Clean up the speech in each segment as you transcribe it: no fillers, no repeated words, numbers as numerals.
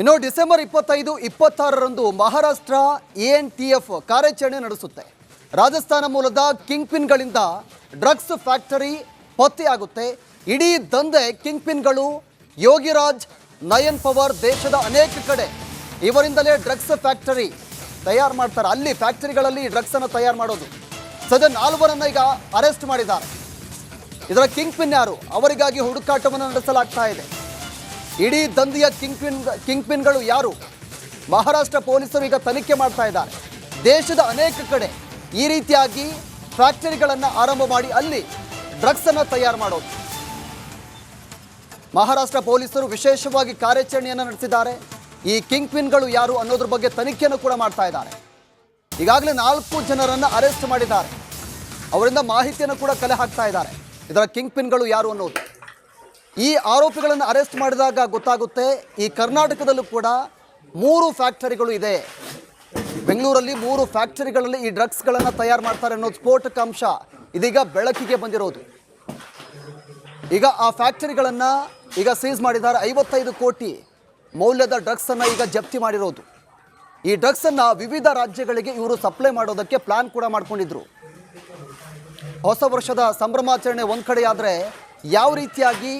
ಇನ್ನು December 25, 26ರಂದು Maharashtra ANTF ಕಾರ್ಯಾಚರಣೆ ನಡೆಸುತ್ತೆ. ರಾಜಸ್ಥಾನ ಮೂಲದ ಕಿಂಗ್ ಪಿನ್ಗಳಿಂದ ಡ್ರಗ್ಸ್ ಫ್ಯಾಕ್ಟರಿ ಪತ್ತೆಯಾಗುತ್ತೆ. ಇಡೀ ದಂಧೆ ಕಿಂಗ್ ಪಿನ್ಗಳು ಯೋಗಿರಾಜ್, ನಯನ್ ಪವರ್ ದೇಶದ ಅನೇಕ ಕಡೆ ಇವರಿಂದಲೇ ಡ್ರಗ್ಸ್ ಫ್ಯಾಕ್ಟರಿ ತಯಾರು ಮಾಡ್ತಾರೆ. ಅಲ್ಲಿ ಫ್ಯಾಕ್ಟರಿಗಳಲ್ಲಿ ಡ್ರಗ್ಸ್ ಅನ್ನು ತಯಾರು ಮಾಡೋದು. ಸದ್ಯ 4 ಈಗ ಅರೆಸ್ಟ್ ಮಾಡಿದ್ದಾರೆ. ಇದರ ಕಿಂಗ್ ಪಿನ್ ಯಾರು, ಅವರಿಗಾಗಿ ಹುಡುಕಾಟವನ್ನು ನಡೆಸಲಾಗ್ತಾ ಇದೆ. ಇಡೀ ದಂಧೆಯ ಕಿಂಗ್ ಪಿನ್ಗಳು ಯಾರು, ಮಹಾರಾಷ್ಟ್ರ ಪೊಲೀಸರು ಈಗ ತನಿಖೆ ಮಾಡ್ತಾ ಇದ್ದಾರೆ. ದೇಶದ ಅನೇಕ ಕಡೆ ಈ ರೀತಿಯಾಗಿ ಫ್ಯಾಕ್ಟರಿಗಳನ್ನು ಆರಂಭ ಮಾಡಿ ಅಲ್ಲಿ ಡ್ರಗ್ಸ್ ಅನ್ನು ತಯಾರು ಮಾಡೋದು. ಮಹಾರಾಷ್ಟ್ರ ಪೊಲೀಸರು ವಿಶೇಷವಾಗಿ ಕಾರ್ಯಾಚರಣೆಯನ್ನು ನಡೆಸಿದ್ದಾರೆ. ಈ ಕಿಂಗ್ ಪಿನ್ಗಳು ಯಾರು ಅನ್ನೋದ್ರ ಬಗ್ಗೆ ತನಿಖೆಯನ್ನು ಕೂಡ ಮಾಡ್ತಾ ಇದ್ದಾರೆ. ಈಗಾಗಲೇ 4 ಜನರನ್ನು ಅರೆಸ್ಟ್ ಮಾಡಿದ್ದಾರೆ. ಅವರಿಂದ ಮಾಹಿತಿಯನ್ನು ಕೂಡ ಕಲೆ ಹಾಕ್ತಾ ಇದ್ದಾರೆ. ಇದರ ಕಿಂಗ್ ಪಿನ್ಗಳು ಯಾರು ಅನ್ನೋದು. ಈ ಆರೋಪಿಗಳನ್ನು ಅರೆಸ್ಟ್ ಮಾಡಿದಾಗ ಗೊತ್ತಾಗುತ್ತೆ, ಈ ಕರ್ನಾಟಕದಲ್ಲೂ ಕೂಡ 3 ಫ್ಯಾಕ್ಟರಿಗಳು ಇದೆ. ಬೆಂಗಳೂರಲ್ಲಿ 3 ಫ್ಯಾಕ್ಟರಿಗಳಲ್ಲಿ ಈ ಡ್ರಗ್ಸ್ಗಳನ್ನು ತಯಾರು ಮಾಡ್ತಾರೆ ಅನ್ನೋದು ಸ್ಫೋಟಕ ಅಂಶ ಇದೀಗ ಬೆಳಕಿಗೆ ಬಂದಿರೋದು. ಈಗ ಆ ಫ್ಯಾಕ್ಟರಿಗಳನ್ನು ಈಗ ಸೀಸ್ ಮಾಡಿದ್ದಾರೆ. 55 ಕೋಟಿ ಮೌಲ್ಯದ ಡ್ರಗ್ಸನ್ನು ಈಗ ಜಪ್ತಿ ಮಾಡಿರೋದು. ಈ ಡ್ರಗ್ಸನ್ನು ವಿವಿಧ ರಾಜ್ಯಗಳಿಗೆ ಇವರು ಸಪ್ಲೈ ಮಾಡೋದಕ್ಕೆ ಪ್ಲಾನ್ ಕೂಡ ಮಾಡ್ಕೊಂಡಿದ್ರು. ಹೊಸ ವರ್ಷದ ಸಂಭ್ರಮಾಚರಣೆ ಒಂದು ಕಡೆ ಆದರೆ ಯಾವ ರೀತಿಯಾಗಿ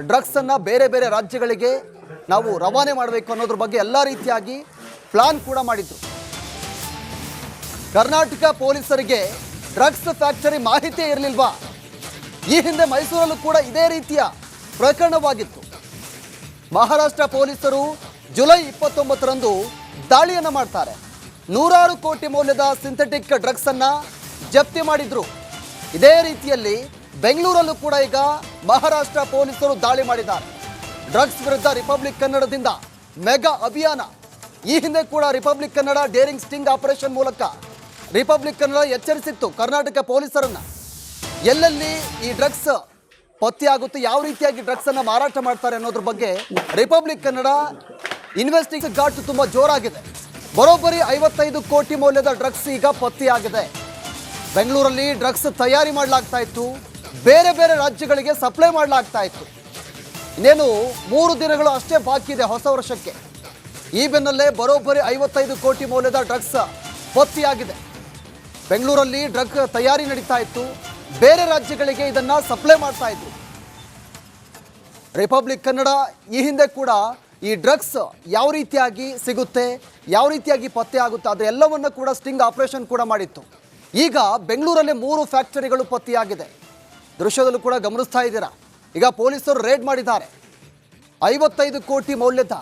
ಡ್ರಗ್ಸನ್ನು ಬೇರೆ ಬೇರೆ ರಾಜ್ಯಗಳಿಗೆ ನಾವು ರವಾನೆ ಮಾಡಬೇಕು ಅನ್ನೋದ್ರ ಬಗ್ಗೆ ಎಲ್ಲ ರೀತಿಯಾಗಿ ಪ್ಲಾನ್ ಕೂಡ ಮಾಡಿದ್ರು. ಕರ್ನಾಟಕ ಪೊಲೀಸರಿಗೆ ಡ್ರಗ್ಸ್ ಫ್ಯಾಕ್ಟರಿ ಮಾಹಿತಿ ಇರಲಿಲ್ವಾ? ಈ ಹಿಂದೆ ಮೈಸೂರಲ್ಲೂ ಕೂಡ ಇದೇ ರೀತಿಯ ಪ್ರಕರಣವಾಗಿತ್ತು. ಮಹಾರಾಷ್ಟ್ರ ಪೊಲೀಸರು ಜುಲೈ 29ರಂದು ದಾಳಿಯನ್ನು ಮಾಡ್ತಾರೆ. 100 ಕೋಟಿ ಮೌಲ್ಯದ ಸಿಂಥೆಟಿಕ್ ಡ್ರಗ್ಸನ್ನು ಜಪ್ತಿ ಮಾಡಿದ್ರು. ಇದೇ ರೀತಿಯಲ್ಲಿ ಬೆಂಗಳೂರಲ್ಲೂ ಕೂಡ ಈಗ ಮಹಾರಾಷ್ಟ್ರ ಪೊಲೀಸರು ದಾಳಿ ಮಾಡಿದ್ದಾರೆ. ಡ್ರಗ್ಸ್ ವಿರುದ್ಧ ರಿಪಬ್ಲಿಕ್ ಕನ್ನಡದಿಂದ ಮೆಗಾ ಅಭಿಯಾನ. ಈ ಹಿಂದೆ ಕೂಡ Republic Kannada daring sting operation ಮೂಲಕ ರಿಪಬ್ಲಿಕ್ ಕನ್ನಡ ಎಚ್ಚರಿಸಿತ್ತು ಕರ್ನಾಟಕ ಪೊಲೀಸರನ್ನ. ಎಲ್ಲೆಲ್ಲಿ ಈ ಡ್ರಗ್ಸ್ ಪತ್ತೆಯಾಗುತ್ತೆ, ಯಾವ ರೀತಿಯಾಗಿ ಡ್ರಗ್ಸನ್ನು ಮಾರಾಟ ಮಾಡ್ತಾರೆ ಅನ್ನೋದ್ರ ಬಗ್ಗೆ ರಿಪಬ್ಲಿಕ್ ಕನ್ನಡ ಇನ್ವೆಸ್ಟಿಗೇಷನ್ ಘಾಟ್ ತುಂಬ ಜೋರಾಗಿದೆ. ಬರೋಬ್ಬರಿ 55 ಕೋಟಿ ಮೌಲ್ಯದ ಡ್ರಗ್ಸ್ ಈಗ ಪತ್ತೆಯಾಗಿದೆ. ಬೆಂಗಳೂರಲ್ಲಿ ಡ್ರಗ್ಸ್ ತಯಾರಿ ಮಾಡಲಾಗ್ತಾ ಇತ್ತು, ಬೇರೆ ಬೇರೆ ರಾಜ್ಯಗಳಿಗೆ ಸಪ್ಲೈ ಮಾಡಲಾಗ್ತಾ ಇತ್ತು. ಇನ್ನೇನು 3 ದಿನಗಳು ಅಷ್ಟೇ ಬಾಕಿ ಇದೆ ಹೊಸ ವರ್ಷಕ್ಕೆ. ಈ ಬೆನ್ನಲ್ಲೇ ಬರೋಬ್ಬರಿ 55 ಕೋಟಿ ಮೌಲ್ಯದ ಡ್ರಗ್ಸ್ ಪತ್ತೆಯಾಗಿದೆ. ಬೆಂಗಳೂರಲ್ಲಿ ಡ್ರಗ್ ತಯಾರಿ ನಡೀತಾ ಇತ್ತು, ಬೇರೆ ರಾಜ್ಯಗಳಿಗೆ ಇದನ್ನು ಸಪ್ಲೈ ಮಾಡ್ತಾ ಇದ್ರು. ರಿಪಬ್ಲಿಕ್ ಕನ್ನಡ ಈ ಹಿಂದೆ ಕೂಡ ಈ ಡ್ರಗ್ಸ್ ಯಾವ ರೀತಿಯಾಗಿ ಸಿಗುತ್ತೆ, ಯಾವ ರೀತಿಯಾಗಿ ಪತ್ತೆ ಆಗುತ್ತೆ ಅದೆಲ್ಲವನ್ನು ಕೂಡ ಸ್ಟಿಂಗ್ ಆಪರೇಷನ್ ಕೂಡ ಮಾಡಿತ್ತು. ಈಗ ಬೆಂಗಳೂರಲ್ಲಿ 3 ಫ್ಯಾಕ್ಟರಿಗಳು ಪತ್ತೆಯಾಗಿದೆ. ದೃಶ್ಯದಲ್ಲೂ ಕೂಡ ಗಮನಿಸ್ತಾ ಇದ್ದೀರಾ. ಈಗ ಪೊಲೀಸರು ರೇಡ್ ಮಾಡಿದ್ದಾರೆ. 55 ಕೋಟಿ ಮೌಲ್ಯದ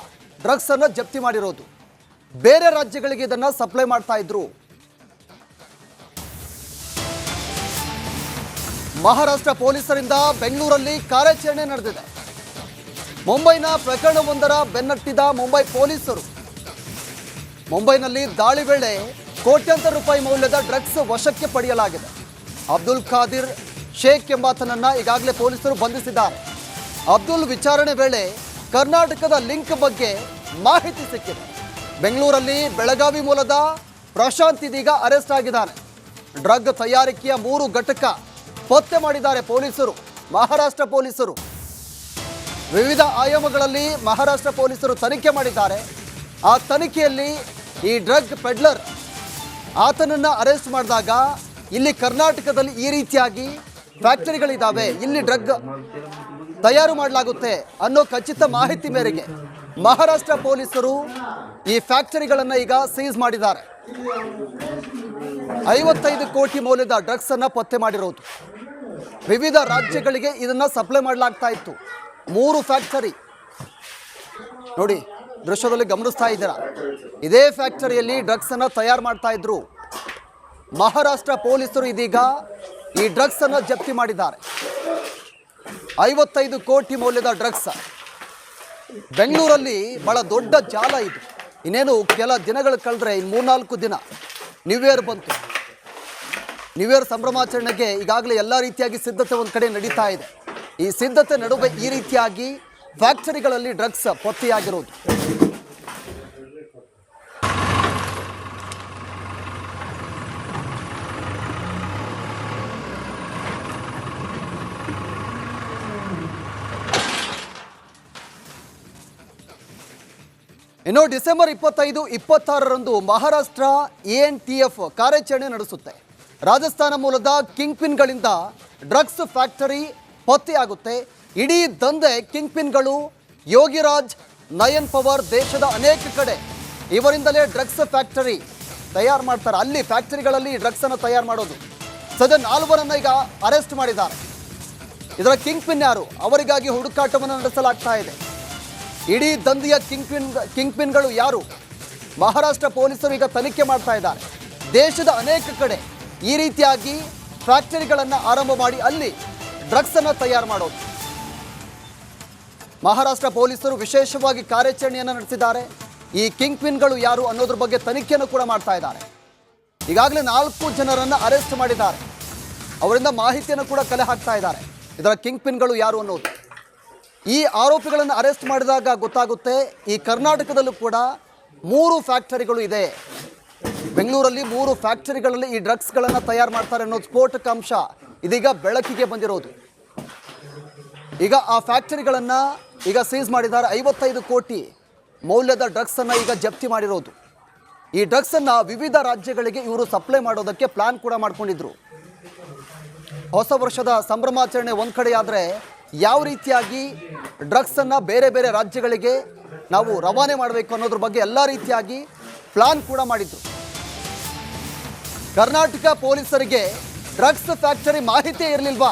ಡ್ರಗ್ಸನ್ನು ಜಪ್ತಿ ಮಾಡಿರೋದು. ಬೇರೆ ರಾಜ್ಯಗಳಿಗೆ ಇದನ್ನು ಸಪ್ಲೈ ಮಾಡ್ತಾ ಇದ್ರು. ಮಹಾರಾಷ್ಟ್ರ ಪೊಲೀಸರಿಂದ ಬೆಂಗಳೂರಲ್ಲಿ ಕಾರ್ಯಾಚರಣೆ ನಡೆದಿದೆ. ಮುಂಬೈನ ಪ್ರಕರಣವೊಂದರ ಬೆನ್ನಟ್ಟಿದ ಮುಂಬೈ ಪೊಲೀಸರು ಮುಂಬೈನಲ್ಲಿ ದಾಳಿ ವೇಳೆ ಕೋಟ್ಯಾಂತರ ರೂಪಾಯಿ ಮೌಲ್ಯದ ಡ್ರಗ್ಸ್ ವಶಕ್ಕೆ ಪಡೆಯಲಾಗಿದೆ. ಅಬ್ದುಲ್ ಖಾದಿರ್ ಶೇಖ್ ಎಂಬಾತನನ್ನು ಈಗಾಗಲೇ ಪೊಲೀಸರು ಬಂಧಿಸಿದ್ದಾರೆ. ಅಬ್ದುಲ್ ವಿಚಾರಣೆ ವೇಳೆ ಕರ್ನಾಟಕದ ಲಿಂಕ್ ಬಗ್ಗೆ ಮಾಹಿತಿ ಸಿಕ್ಕಿದೆ. ಬೆಂಗಳೂರಲ್ಲಿ ಬೆಳಗಾವಿ ಮೂಲದ ಪ್ರಶಾಂತ್ ಇದೀಗ ಅರೆಸ್ಟ್ ಆಗಿದ್ದಾನೆ. ಡ್ರಗ್ ತಯಾರಿಕೆಯ 3 ಘಟಕ ಪತ್ತೆ ಮಾಡಿದ್ದಾರೆ ಪೊಲೀಸರು, ಮಹಾರಾಷ್ಟ್ರ ಪೊಲೀಸರು. ವಿವಿಧ ಆಯಾಮಗಳಲ್ಲಿ ಮಹಾರಾಷ್ಟ್ರ ಪೊಲೀಸರು ತನಿಖೆ ಮಾಡಿದ್ದಾರೆ. ಆ ತನಿಖೆಯಲ್ಲಿ ಈ ಡ್ರಗ್ ಪೆಡ್ಲರ್ ಆತನನ್ನು ಅರೆಸ್ಟ್ ಮಾಡಿದಾಗ ಇಲ್ಲಿ ಕರ್ನಾಟಕದಲ್ಲಿ ಈ ರೀತಿಯಾಗಿ ಫ್ಯಾಕ್ಟರಿಗಳಿದ್ದಾವೆ, ಇಲ್ಲಿ ಡ್ರಗ್ ತಯಾರು ಮಾಡಲಾಗುತ್ತೆ ಅನ್ನೋ ಖಚಿತ ಮಾಹಿತಿ ಮೇರೆಗೆ ಮಹಾರಾಷ್ಟ್ರ ಪೊಲೀಸರು ಈ ಫ್ಯಾಕ್ಟರಿಗಳನ್ನು ಈಗ ಸೀಸ್ ಮಾಡಿದ್ದಾರೆ. 55 ಕೋಟಿ ಮೌಲ್ಯದ ಡ್ರಗ್ಸ್ ಅನ್ನು ಪತ್ತೆ ಮಾಡಿರೋದು. ವಿವಿಧ ರಾಜ್ಯಗಳಿಗೆ ಇದನ್ನು ಸಪ್ಲೈ ಮಾಡಲಾಗ್ತಾ ಇತ್ತು. 3 ಫ್ಯಾಕ್ಟರಿ ನೋಡಿ, ದೃಶ್ಯದಲ್ಲಿ ಗಮನಿಸ್ತಾ ಇದ್ದೀರಾ. ಇದೇ ಫ್ಯಾಕ್ಟರಿಯಲ್ಲಿ ಡ್ರಗ್ಸ್ ಅನ್ನು ತಯಾರು ಮಾಡ್ತಾ ಇದ್ರು. ಮಹಾರಾಷ್ಟ್ರ ಪೊಲೀಸರು ಇದೀಗ ಈ ಡ್ರಗ್ಸ್ ಅನ್ನು ಜಪ್ತಿ ಮಾಡಿದ್ದಾರೆ. 55 ಕೋಟಿ ಮೌಲ್ಯದ ಡ್ರಗ್ಸ್. ಬೆಂಗಳೂರಲ್ಲಿ ಬಹಳ ದೊಡ್ಡ ಜಾಲ ಇದು. ಇನ್ನೇನು ಕೆಲ ದಿನಗಳು ಕಳೆದ್ರೆ ಇನ್ನು 3-4 ದಿನ ನ್ಯೂ ಇಯರ್ ಬಂತು. ನ್ಯೂ ಇಯರ್ ಸಂಭ್ರಮಾಚರಣೆಗೆ ಈಗಾಗಲೇ ಎಲ್ಲ ರೀತಿಯಾಗಿ ಸಿದ್ಧತೆ ಒಂದು ಕಡೆ ನಡೀತಾ ಇದೆ. ಈ ಸಿದ್ಧತೆ ನಡುವೆ ಈ ರೀತಿಯಾಗಿ ಫ್ಯಾಕ್ಟರಿಗಳಲ್ಲಿ ಡ್ರಗ್ಸ್ ಪತ್ತೆಯಾಗಿರೋದು. ಇನ್ನು ಡಿಸೆಂಬರ್ 25, 26ರಂದು ಮಹಾರಾಷ್ಟ್ರ ANTF ಕಾರ್ಯಾಚರಣೆ ನಡೆಸುತ್ತೆ. ರಾಜಸ್ಥಾನ ಮೂಲದ ಕಿಂಗ್ ಪಿನ್ಗಳಿಂದ ಡ್ರಗ್ಸ್ ಫ್ಯಾಕ್ಟರಿ ಪತ್ತೆಯಾಗುತ್ತೆ. ಇಡೀ ದಂಧೆ ಕಿಂಗ್ ಪಿನ್ಗಳು ಯೋಗಿರಾಜ್, ನಯನ್ ಪವರ್ ದೇಶದ ಅನೇಕ ಕಡೆ ಇವರಿಂದಲೇ ಡ್ರಗ್ಸ್ ಫ್ಯಾಕ್ಟರಿ ತಯಾರು ಮಾಡ್ತಾರೆ. ಅಲ್ಲಿ ಫ್ಯಾಕ್ಟರಿಗಳಲ್ಲಿ ಡ್ರಗ್ಸನ್ನು ತಯಾರು ಮಾಡೋದು. ಸದ್ಯ 4 ಈಗ ಅರೆಸ್ಟ್ ಮಾಡಿದ್ದಾರೆ. ಇದರ ಕಿಂಗ್ ಪಿನ್ ಯಾರು, ಅವರಿಗಾಗಿ ಹುಡುಕಾಟವನ್ನು ನಡೆಸಲಾಗ್ತಾ ಇದೆ. ಇಡೀ ದಂಧೆಯ ಕಿಂಗ್ ಪಿನ್ಗಳು ಯಾರು, ಮಹಾರಾಷ್ಟ್ರ ಪೊಲೀಸರು ಈಗ ತನಿಖೆ ಮಾಡ್ತಾ ಇದ್ದಾರೆ. ದೇಶದ ಅನೇಕ ಕಡೆ ಈ ರೀತಿಯಾಗಿ ಫ್ಯಾಕ್ಟರಿಗಳನ್ನು ಆರಂಭ ಮಾಡಿ ಅಲ್ಲಿ ಡ್ರಗ್ಸನ್ನು ತಯಾರು ಮಾಡೋದು. ಮಹಾರಾಷ್ಟ್ರ ಪೊಲೀಸರು ವಿಶೇಷವಾಗಿ ಕಾರ್ಯಾಚರಣೆಯನ್ನು ನಡೆಸಿದ್ದಾರೆ. ಈ ಕಿಂಗ್ ಪಿನ್ಗಳು ಯಾರು ಅನ್ನೋದ್ರ ಬಗ್ಗೆ ತನಿಖೆಯನ್ನು ಕೂಡ ಮಾಡ್ತಾ ಇದ್ದಾರೆ. ಈಗಾಗಲೇ 4 ಜನರನ್ನು ಅರೆಸ್ಟ್ ಮಾಡಿದ್ದಾರೆ. ಅವರಿಂದ ಮಾಹಿತಿಯನ್ನು ಕೂಡ ಕಲೆ ಹಾಕ್ತಾ ಇದ್ದಾರೆ. ಇದರ ಕಿಂಗ್ ಪಿನ್ಗಳು ಯಾರು ಅನ್ನೋದು. ಈ ಆರೋಪಿಗಳನ್ನು ಅರೆಸ್ಟ್ ಮಾಡಿದಾಗ ಗೊತ್ತಾಗುತ್ತೆ, ಈ ಕರ್ನಾಟಕದಲ್ಲೂ ಕೂಡ 3 ಫ್ಯಾಕ್ಟರಿಗಳು ಇದೆ. ಬೆಂಗಳೂರಲ್ಲಿ 3 ಫ್ಯಾಕ್ಟರಿಗಳಲ್ಲಿ ಈ ಡ್ರಗ್ಸ್ಗಳನ್ನು ತಯಾರು ಮಾಡ್ತಾರೆ ಅನ್ನೋದು ಸ್ಫೋಟಕ ಅಂಶ ಇದೀಗ ಬೆಳಕಿಗೆ ಬಂದಿರೋದು. ಈಗ ಆ ಫ್ಯಾಕ್ಟರಿಗಳನ್ನು ಈಗ ಸೀಸ್ ಮಾಡಿದ್ದಾರೆ. 55 ಕೋಟಿ ಮೌಲ್ಯದ ಡ್ರಗ್ಸನ್ನು ಈಗ ಜಪ್ತಿ ಮಾಡಿರೋದು. ಈ ಡ್ರಗ್ಸನ್ನು ವಿವಿಧ ರಾಜ್ಯಗಳಿಗೆ ಇವರು ಸಪ್ಲೈ ಮಾಡೋದಕ್ಕೆ ಪ್ಲಾನ್ ಕೂಡ ಮಾಡ್ಕೊಂಡಿದ್ರು. ಹೊಸ ವರ್ಷದ ಸಂಭ್ರಮಾಚರಣೆ ಒಂದು ಕಡೆ ಆದರೆ ಯಾವ ರೀತಿಯಾಗಿ ಡ್ರಗ್ಸನ್ನು ಬೇರೆ ಬೇರೆ ರಾಜ್ಯಗಳಿಗೆ ನಾವು ರವಾನೆ ಮಾಡಬೇಕು ಅನ್ನೋದ್ರ ಬಗ್ಗೆ ಎಲ್ಲ ರೀತಿಯಾಗಿ ಪ್ಲಾನ್ ಕೂಡ ಮಾಡಿದ್ರು. ಕರ್ನಾಟಕ ಪೊಲೀಸರಿಗೆ ಡ್ರಗ್ಸ್ ಫ್ಯಾಕ್ಟರಿ ಮಾಹಿತಿ ಇರಲಿಲ್ವಾ?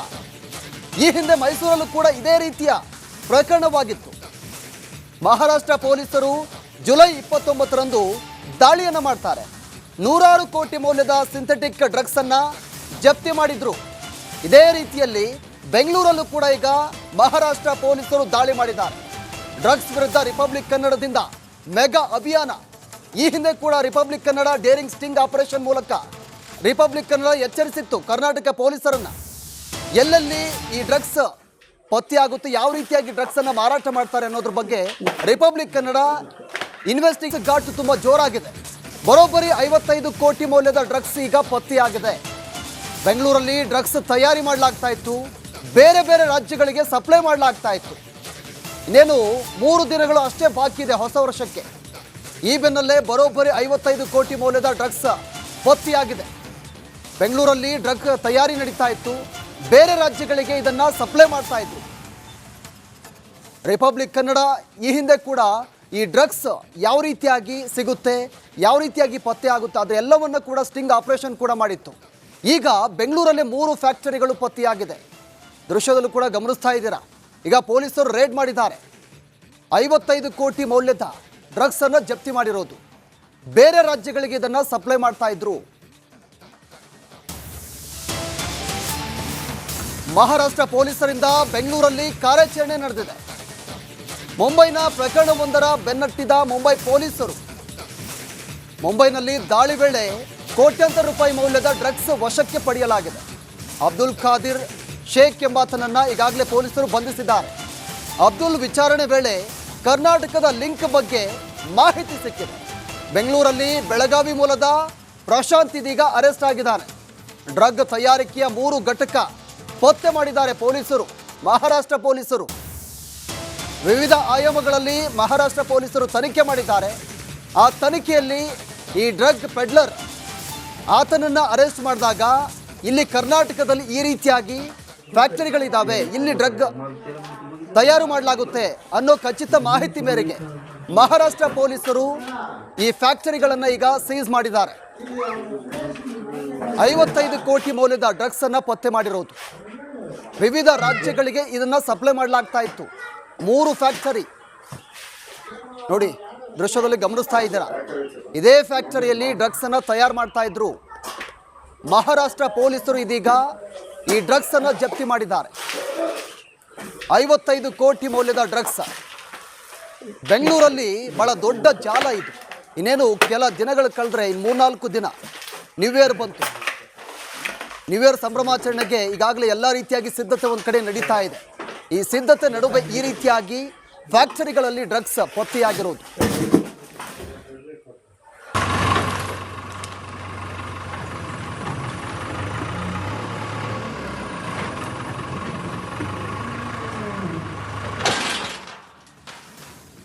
ಈ ಹಿಂದೆ ಮೈಸೂರಲ್ಲೂ ಕೂಡ ಇದೇ ರೀತಿಯ ಪ್ರಕರಣವಾಗಿತ್ತು. ಮಹಾರಾಷ್ಟ್ರ ಪೊಲೀಸರು ಜುಲೈ 29ರಂದು ದಾಳಿಯನ್ನು ಮಾಡ್ತಾರೆ. 100 ಕೋಟಿ ಮೌಲ್ಯದ ಸಿಂಥೆಟಿಕ್ ಡ್ರಗ್ಸನ್ನು ಜಪ್ತಿ ಮಾಡಿದ್ರು. ಇದೇ ರೀತಿಯಲ್ಲಿ ಬೆಂಗಳೂರಲ್ಲೂ ಕೂಡ ಈಗ ಮಹಾರಾಷ್ಟ್ರ ಪೊಲೀಸರು ದಾಳಿ ಮಾಡಿದ್ದಾರೆ. ಡ್ರಗ್ಸ್ ವಿರುದ್ಧ ರಿಪಬ್ಲಿಕ್ ಕನ್ನಡದಿಂದ ಮೆಗಾ ಅಭಿಯಾನ. ಈ ಹಿಂದೆ ಕೂಡ Republic Kannada daring sting operation ಮೂಲಕ ರಿಪಬ್ಲಿಕ್ ಕನ್ನಡ ಎಚ್ಚರಿಸಿತ್ತು ಕರ್ನಾಟಕ ಪೊಲೀಸರನ್ನ. ಎಲ್ಲೆಲ್ಲಿ ಈ ಡ್ರಗ್ಸ್ ಪತ್ತೆಯಾಗುತ್ತೆ, ಯಾವ ರೀತಿಯಾಗಿ ಡ್ರಗ್ಸನ್ನು ಮಾರಾಟ ಮಾಡ್ತಾರೆ ಅನ್ನೋದ್ರ ಬಗ್ಗೆ ರಿಪಬ್ಲಿಕ್ ಕನ್ನಡ ಇನ್ವೆಸ್ಟಿಗೇಷನ್ ಘಾಟ್ ತುಂಬ ಜೋರಾಗಿದೆ. ಬರೋಬ್ಬರಿ 55 ಕೋಟಿ ಮೌಲ್ಯದ ಡ್ರಗ್ಸ್ ಈಗ ಪತ್ತೆಯಾಗಿದೆ. ಬೆಂಗಳೂರಲ್ಲಿ ಡ್ರಗ್ಸ್ ತಯಾರಿ ಮಾಡಲಾಗ್ತಾ ಇತ್ತು, ಬೇರೆ ಬೇರೆ ರಾಜ್ಯಗಳಿಗೆ ಸಪ್ಲೈ ಮಾಡಲಾಗ್ತಾ ಇತ್ತು. ಇನ್ನೇನು 3 ದಿನಗಳು ಅಷ್ಟೇ ಬಾಕಿ ಇದೆ ಹೊಸ ವರ್ಷಕ್ಕೆ. ಈ ಬೆನ್ನಲ್ಲೇ ಬರೋಬ್ಬರಿ 55 ಕೋಟಿ ಮೌಲ್ಯದ ಡ್ರಗ್ಸ್ ಪತ್ತೆಯಾಗಿದೆ. ಬೆಂಗಳೂರಲ್ಲಿ ಡ್ರಗ್ ತಯಾರಿ ನಡೀತಾ ಇತ್ತು, ಬೇರೆ ರಾಜ್ಯಗಳಿಗೆ ಇದನ್ನು ಸಪ್ಲೈ ಮಾಡ್ತಾ ಇದ್ರು. ರಿಪಬ್ಲಿಕ್ ಕನ್ನಡ ಈ ಹಿಂದೆ ಕೂಡ ಈ ಡ್ರಗ್ಸ್ ಯಾವ ರೀತಿಯಾಗಿ ಸಿಗುತ್ತೆ, ಯಾವ ರೀತಿಯಾಗಿ ಪತ್ತೆ ಆಗುತ್ತೆ ಅದೆಲ್ಲವನ್ನು ಕೂಡ ಸ್ಟಿಂಗ್ ಆಪರೇಷನ್ ಕೂಡ ಮಾಡಿತ್ತು. ಈಗ ಬೆಂಗಳೂರಲ್ಲಿ 3 ಫ್ಯಾಕ್ಟರಿಗಳು ಪತ್ತೆಯಾಗಿದೆ. ದೃಶ್ಯದಲ್ಲೂ ಕೂಡ ಗಮನಿಸ್ತಾ ಇದ್ದೀರಾ. ಈಗ ಪೊಲೀಸರು ರೇಡ್ ಮಾಡಿದ್ದಾರೆ. 55 ಕೋಟಿ ಮೌಲ್ಯದ ಡ್ರಗ್ಸನ್ನು ಜಪ್ತಿ ಮಾಡಿರೋದು. ಬೇರೆ ರಾಜ್ಯಗಳಿಗೆ ಇದನ್ನು ಸಪ್ಲೈ ಮಾಡ್ತಾ ಇದ್ರು. ಮಹಾರಾಷ್ಟ್ರ ಪೊಲೀಸರಿಂದ ಬೆಂಗಳೂರಲ್ಲಿ ಕಾರ್ಯಾಚರಣೆ ನಡೆದಿದೆ. ಮುಂಬೈನ ಪ್ರಕರಣವೊಂದರ ಬೆನ್ನಟ್ಟಿದ ಮುಂಬೈ ಪೊಲೀಸರು ಮುಂಬೈನಲ್ಲಿ ದಾಳಿ ವೇಳೆ ಕೋಟ್ಯಾಂತರ ರೂಪಾಯಿ ಮೌಲ್ಯದ ಡ್ರಗ್ಸ್ ವಶಕ್ಕೆ ಪಡೆಯಲಾಗಿದೆ. ಅಬ್ದುಲ್ ಖಾದಿರ್ ಶೇಖ್ ಎಂಬಾತನನ್ನು ಈಗಾಗಲೇ ಪೊಲೀಸರು ಬಂಧಿಸಿದ್ದಾರೆ. ಅಬ್ದುಲ್ ವಿಚಾರಣೆ ವೇಳೆ ಕರ್ನಾಟಕದ ಲಿಂಕ್ ಬಗ್ಗೆ ಮಾಹಿತಿ ಸಿಕ್ಕಿದೆ. ಬೆಂಗಳೂರಲ್ಲಿ ಬೆಳಗಾವಿ ಮೂಲದ ಪ್ರಶಾಂತ್ ಇದೀಗ ಅರೆಸ್ಟ್ ಆಗಿದ್ದಾನೆ. ಡ್ರಗ್ ತಯಾರಿಕೆಯ 3 ಘಟಕ ಪತ್ತೆ ಮಾಡಿದ್ದಾರೆ ಪೊಲೀಸರು, ಮಹಾರಾಷ್ಟ್ರ ಪೊಲೀಸರು. ವಿವಿಧ ಆಯಾಮಗಳಲ್ಲಿ ಮಹಾರಾಷ್ಟ್ರ ಪೊಲೀಸರು ತನಿಖೆ ಮಾಡಿದ್ದಾರೆ. ಆ ತನಿಖೆಯಲ್ಲಿ ಈ ಡ್ರಗ್ ಪೆಡ್ಲರ್ ಆತನನ್ನು ಅರೆಸ್ಟ್ ಮಾಡಿದಾಗ ಇಲ್ಲಿ ಕರ್ನಾಟಕದಲ್ಲಿ ಈ ರೀತಿಯಾಗಿ ಫ್ಯಾಕ್ಟರಿಗಳಿದ್ದಾವೆ, ಇಲ್ಲಿ ಡ್ರಗ್ ತಯಾರು ಮಾಡಲಾಗುತ್ತೆ ಅನ್ನೋ ಖಚಿತ ಮಾಹಿತಿ ಮೇರೆಗೆ ಮಹಾರಾಷ್ಟ್ರ ಪೊಲೀಸರು ಈ ಫ್ಯಾಕ್ಟರಿಗಳನ್ನು ಈಗ ಸೀಸ್ ಮಾಡಿದ್ದಾರೆ. 55 ಕೋಟಿ ಮೌಲ್ಯದ ಡ್ರಗ್ಸ್ ಅನ್ನು ಪತ್ತೆ ಮಾಡಿರೋದು. ವಿವಿಧ ರಾಜ್ಯಗಳಿಗೆ ಇದನ್ನ ಸಪ್ಲೈ ಮಾಡಲಾಗ್ತಾ ಇತ್ತು. 3 ಫ್ಯಾಕ್ಟರಿ ನೋಡಿ, ದೃಶ್ಯದಲ್ಲಿ ಗಮನಿಸ್ತಾ ಇದ್ದೀರಾ. ಇದೇ ಫ್ಯಾಕ್ಟರಿಯಲ್ಲಿ ಡ್ರಗ್ಸ್ ಅನ್ನು ತಯಾರು ಮಾಡ್ತಾ ಇದ್ರು. ಮಹಾರಾಷ್ಟ್ರ ಪೊಲೀಸರು ಇದೀಗ ಈ ಡ್ರಗ್ಸ್ ಅನ್ನು ಜಪ್ತಿ ಮಾಡಿದ್ದಾರೆ. 55 ಕೋಟಿ ಮೌಲ್ಯದ ಡ್ರಗ್ಸ್. ಬೆಂಗಳೂರಲ್ಲಿ ಬಹಳ ದೊಡ್ಡ ಜಾಲ ಇದು. ಇನ್ನೇನು ಕೆಲ ದಿನಗಳು ಕಳೆದ್ರೆ ಇನ್ನು 3-4 ದಿನ ನ್ಯೂ ಇಯರ್ ಬಂತು. ನ್ಯೂ ಇಯರ್ ಸಂಭ್ರಮಾಚರಣೆಗೆ ಈಗಾಗಲೇ ಎಲ್ಲ ರೀತಿಯಾಗಿ ಸಿದ್ಧತೆ ಒಂದು ಕಡೆ ನಡೀತಾ ಇದೆ. ಈ ಸಿದ್ಧತೆ ನಡುವೆ ಈ ರೀತಿಯಾಗಿ ಫ್ಯಾಕ್ಟರಿಗಳಲ್ಲಿ ಡ್ರಗ್ಸ್ ಪತ್ತೆಯಾಗಿರೋದು.